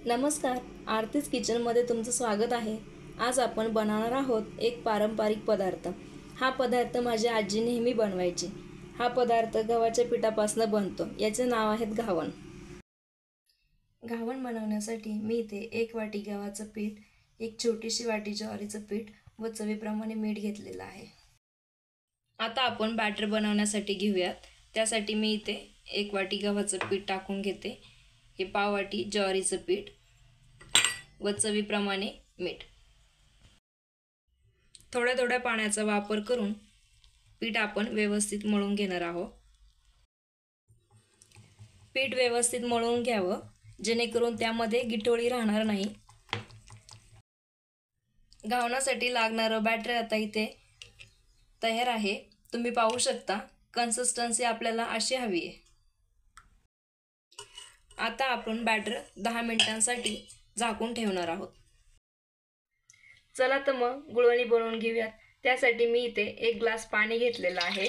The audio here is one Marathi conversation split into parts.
नमस्कार, आरतीज किचनमध्ये तुमचं स्वागत आहे। आज आपण बनवणार आहोत एक पारंपरिक पदार्थ। हा पदार्थ माझी आजी नेहमी बनवायची। हा पदार्थ गव्हाच्या पिठापासून बनतो। याचे नाव आहे घावण। घावण बनवण्यासाठी मी इथे 1 वाटी गव्हाचं पीठ, एक छोटीशी वाटी ज्वारीचं पीठ व चवीप्रमाणे मीठ घेतलेलं आहे। आता आपण बॅटर बनवण्यासाठी घेऊयात। त्यासाठी मी इथे 1 वाटी गव्हाचं पीठ टाकून घेते। हे पाव वाटी ज्वारीचं पीठ व चवीप्रमाणे मीठ। थोड्या थोड्या पाण्याचा वापर करून पीठ आपण व्यवस्थित मळून घेणार आहोत। पीठ व्यवस्थित मळून घ्यावं जेणेकरून त्यामध्ये गिठोळी राहणार नाही। घावणासाठी लागणारं बॅटर आता इथे तयार आहे। तुम्ही पाहू शकता कन्सिस्टन्सी आपल्याला अशी हवी आहे। आता आपण बॅटर 10 मिनिटांसाठी झाकून ठेवणार आहोत। चला तर मग गुळवणी बनवून घेऊयात। त्यासाठी मी इथे 1 ग्लास पाणी घेतलेलं आहे।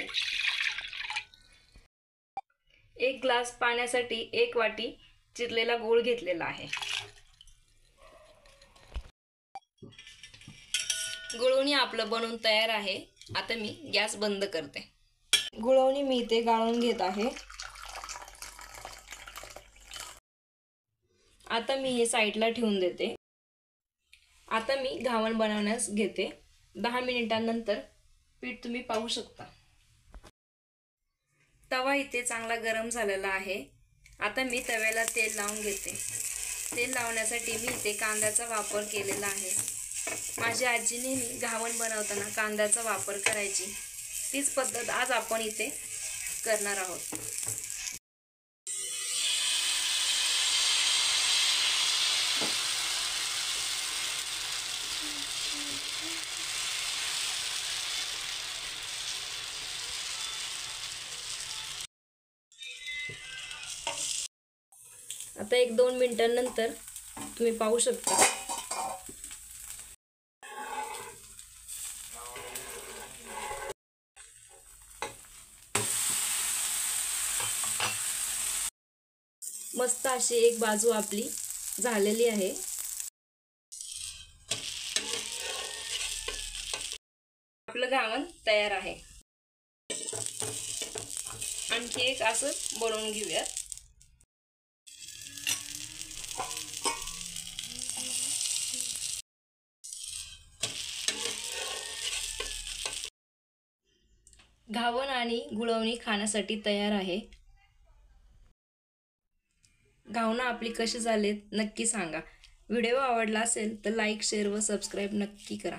1 ग्लास पाण्यासाठी 1 वाटी चिरलेला गूळ घेतलेला आहे। गुळवणी आपलं बनवून तयार आहे। आता मी गॅस बंद करते। गुळवणी मी इथे गाळून घेत आहे। आता मी हे साईडला ठेवून देते। आता मी घावण बनवण्यास घेते। 10 मिनिटांनंतर पीठ तुम्ही पाहू शकता। तवा इथे चांगला गरम झालेला आहे। आता मी तव्याला तेल लावून घेते। तेल लावण्यासाठी मी इथे कांद्याचा वापर केलेला आहे। माझी आजी नेहमी घावण बनवताना कांद्याचा वापर करायची। तीच पद्धत आज आपण इथे करणार आहोत। आता 1-2 मिनिटांनंतर तुम्ही पाहू शकता मस्त अशी एक बाजू आपली झालेली आहे। आपलं घावण तयार आहे। आणखी एक असं बनवून घेऊयात। घावण आणि गुळवणी खाण्यासाठी तयार आहे। घावणं आपली कशी झालेत नक्की सांगा। व्हिडिओ आवडला असेल तर लाईक, शेअर व सबस्क्राईब नक्की करा।